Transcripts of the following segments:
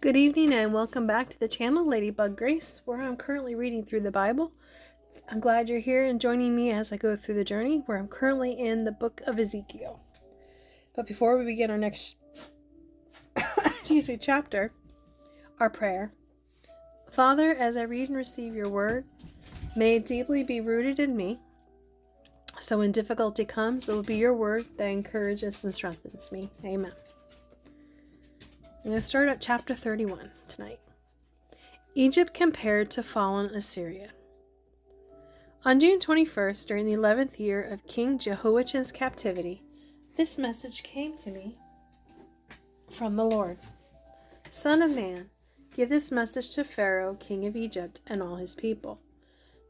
Good evening and welcome back to the channel, Ladybug Grace, where I'm currently reading through the Bible. I'm glad you're here and joining me as I go through the journey, where I'm currently in the book of Ezekiel. But before we begin our next chapter, our prayer. Father, as I read and receive your word, may it deeply be rooted in me, so when difficulty comes, it will be your word that encourages and strengthens me. Amen. I'm going to start at chapter 31 tonight. Egypt compared to fallen Assyria. On June 21st, during the 11th year of King Jehoiachin's captivity, this message came to me from the Lord. Son of man, give this message to Pharaoh, king of Egypt, and all his people.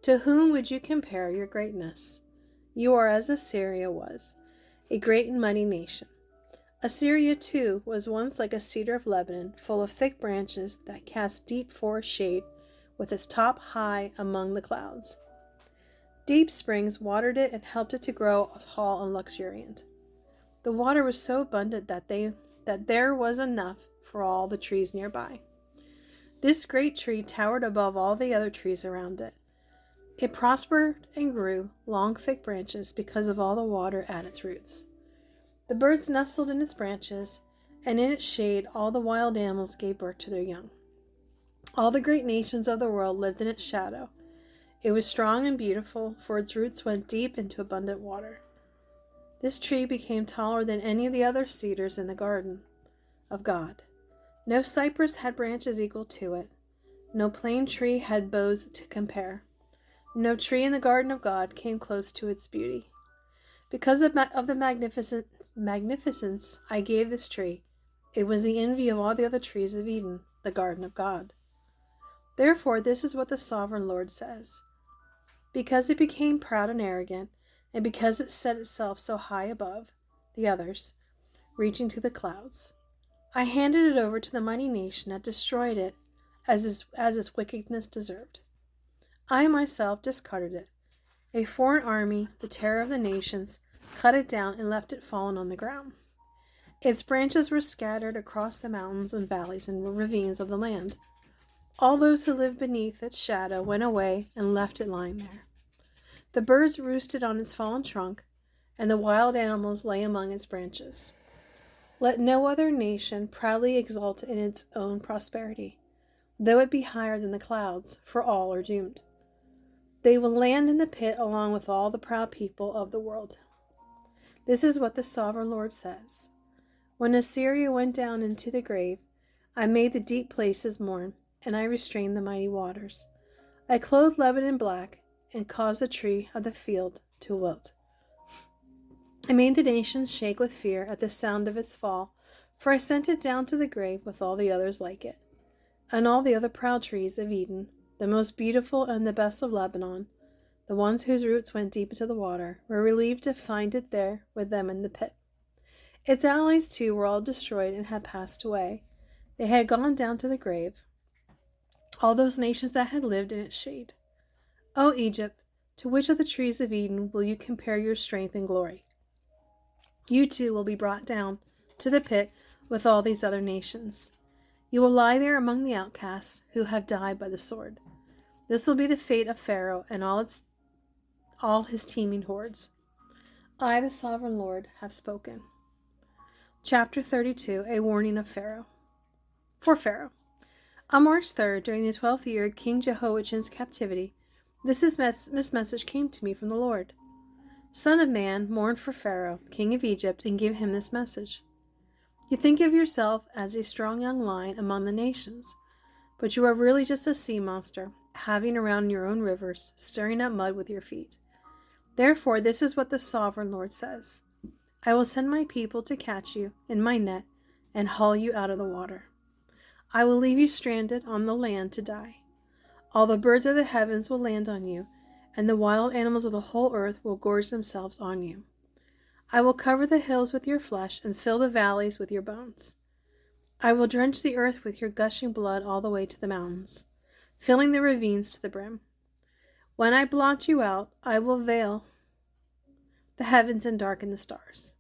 To whom would you compare your greatness? You are as Assyria was, a great and mighty nation. Assyria, too, was once like a cedar of Lebanon, full of thick branches that cast deep forest shade, with its top high among the clouds. Deep springs watered it and helped it to grow tall and luxuriant. The water was so abundant that there was enough for all the trees nearby. This great tree towered above all the other trees around it. It prospered and grew long, thick branches because of all the water at its roots. The birds nestled in its branches, and in its shade all the wild animals gave birth to their young. All the great nations of the world lived in its shadow. It was strong and beautiful, for its roots went deep into abundant water. This tree became taller than any of the other cedars in the garden of God. No cypress had branches equal to it. No plane tree had boughs to compare. No tree in the garden of God came close to its beauty. Because of the magnificence I gave this tree, it was the envy of all the other trees of Eden, the garden of God. Therefore, this is what the sovereign Lord says. Because it became proud and arrogant, and because it set itself so high above the others, reaching to the clouds, I handed it over to the mighty nation that destroyed it as its wickedness deserved. I myself discarded it. A foreign army, the terror of the nations, cut it down and left it fallen on the ground. Its branches were scattered across the mountains and valleys and ravines of the land. All those who lived beneath its shadow went away and left it lying there. The birds roosted on its fallen trunk, and the wild animals lay among its branches. Let no other nation proudly exult in its own prosperity, though it be higher than the clouds, for all are doomed. They will land in the pit along with all the proud people of the world. This is what the sovereign Lord says. When Assyria went down into the grave, I made the deep places mourn, and I restrained the mighty waters. I clothed Lebanon black, and caused the tree of the field to wilt. I made the nations shake with fear at the sound of its fall, for I sent it down to the grave with all the others like it. And all the other proud trees of Eden, the most beautiful and the best of Lebanon, the ones whose roots went deep into the water, were relieved to find it there with them in the pit. Its allies, too, were all destroyed and had passed away. They had gone down to the grave, all those nations that had lived in its shade. O Egypt, to which of the trees of Eden will you compare your strength and glory? You too will be brought down to the pit with all these other nations. You will lie there among the outcasts who have died by the sword. This will be the fate of Pharaoh and all his teeming hordes. I, the sovereign Lord, have spoken. Chapter 32, a warning of Pharaoh. For Pharaoh. On March 3rd, during the 12th year of King Jehoiachin's captivity, this message came to me from the Lord. Son of man, mourn for Pharaoh, king of Egypt, and give him this message. You think of yourself as a strong young lion among the nations, but you are really just a sea monster, having around your own rivers, stirring up mud with your feet. Therefore, this is what the sovereign Lord says. I will send my people to catch you in my net and haul you out of the water. I will leave you stranded on the land to die. All the birds of the heavens will land on you, and the wild animals of the whole earth will gorge themselves on you. I will cover the hills with your flesh and fill the valleys with your bones. I will drench the earth with your gushing blood all the way to the mountains, filling the ravines to the brim. When I blot you out, I will veil the heavens and darken the stars.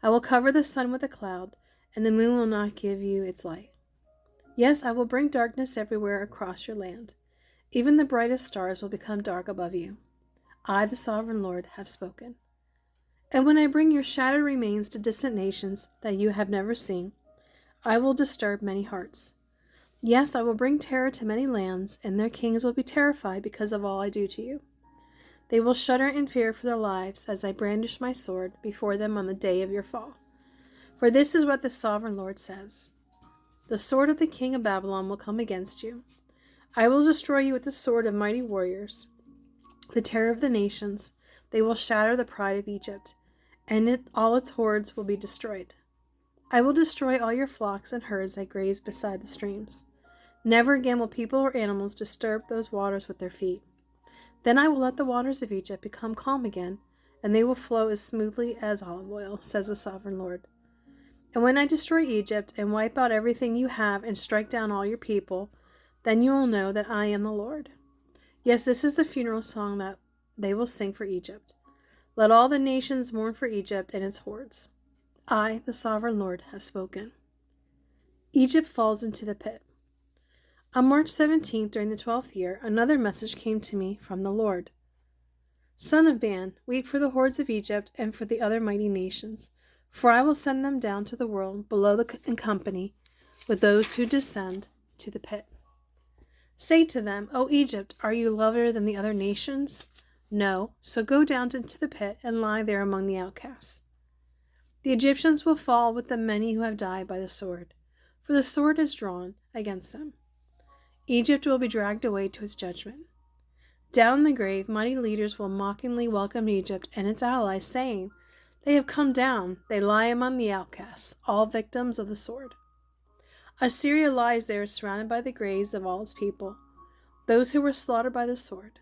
I will cover the sun with a cloud, and the moon will not give you its light. Yes, I will bring darkness everywhere across your land. Even the brightest stars will become dark above you. I, the sovereign Lord, have spoken. And when I bring your shattered remains to distant nations that you have never seen, I will disturb many hearts. Yes, I will bring terror to many lands, and their kings will be terrified because of all I do to you. They will shudder in fear for their lives as I brandish my sword before them on the day of your fall. For this is what the sovereign Lord says. The sword of the king of Babylon will come against you. I will destroy you with the sword of mighty warriors, the terror of the nations. They will shatter the pride of Egypt, and all its hordes will be destroyed. I will destroy all your flocks and herds that graze beside the streams. Never again will people or animals disturb those waters with their feet. Then I will let the waters of Egypt become calm again, and they will flow as smoothly as olive oil, says the sovereign Lord. And when I destroy Egypt and wipe out everything you have and strike down all your people, then you will know that I am the Lord. Yes, this is the funeral song that they will sing for Egypt. Let all the nations mourn for Egypt and its hordes. I, the sovereign Lord, have spoken. Egypt falls into the pit. On March 17th, during the 12th year, another message came to me from the Lord. Son of man, weep for the hordes of Egypt and for the other mighty nations, for I will send them down to the world below in company with those who descend to the pit. Say to them, O Egypt, are you lovelier than the other nations? No, so go down into the pit and lie there among the outcasts. The Egyptians will fall with the many who have died by the sword, for the sword is drawn against them. Egypt will be dragged away to its judgment. Down in the grave, mighty leaders will mockingly welcome Egypt and its allies, saying, They have come down, they lie among the outcasts, all victims of the sword. Assyria lies there surrounded by the graves of all its people, those who were slaughtered by the sword.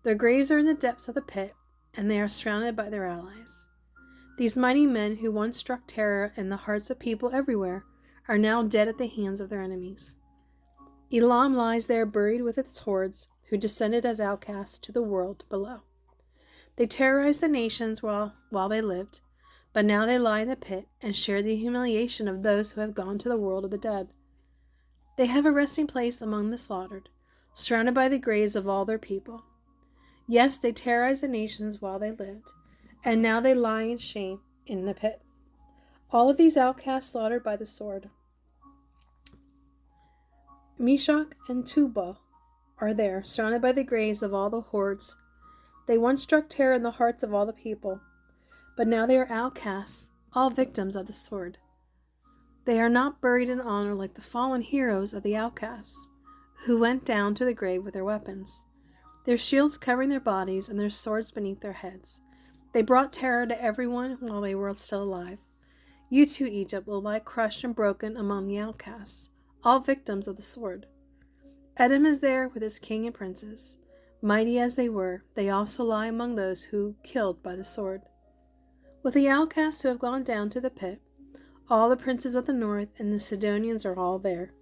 Their graves are in the depths of the pit, and they are surrounded by their allies. These mighty men who once struck terror in the hearts of people everywhere are now dead at the hands of their enemies. Elam lies there buried with its hordes, who descended as outcasts to the world below. They terrorized the nations while they lived, but now they lie in the pit and share the humiliation of those who have gone to the world of the dead. They have a resting place among the slaughtered, surrounded by the graves of all their people. Yes, they terrorized the nations while they lived, and now they lie in shame in the pit. All of these outcasts slaughtered by the sword. Meshach and Tubal are there, surrounded by the graves of all the hordes. They once struck terror in the hearts of all the people, but now they are outcasts, all victims of the sword. They are not buried in honor like the fallen heroes of the outcasts, who went down to the grave with their weapons, their shields covering their bodies and their swords beneath their heads. They brought terror to everyone while they were still alive. You too, Egypt, will lie crushed and broken among the outcasts, all victims of the sword. Edom is there with his king and princes. Mighty as they were, they also lie among those who killed by the sword. With the outcasts who have gone down to the pit, all the princes of the north and the Sidonians are all there,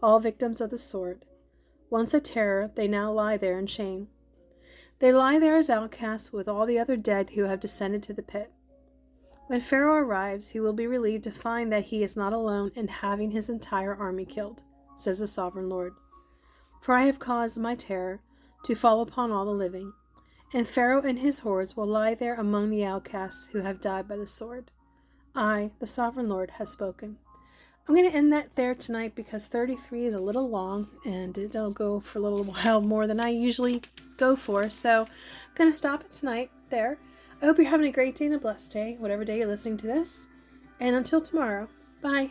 all victims of the sword. Once a terror, they now lie there in shame. They lie there as outcasts with all the other dead who have descended to the pit. When Pharaoh arrives, he will be relieved to find that he is not alone in having his entire army killed, says the sovereign Lord. For I have caused my terror to fall upon all the living, and Pharaoh and his hordes will lie there among the outcasts who have died by the sword. I, the sovereign Lord, have spoken. I'm going to end that there tonight because 33 is a little long and it'll go for a little while more than I usually go for. So I'm going to stop it tonight there. I hope you're having a great day and a blessed day, whatever day you're listening to this. And until tomorrow, bye.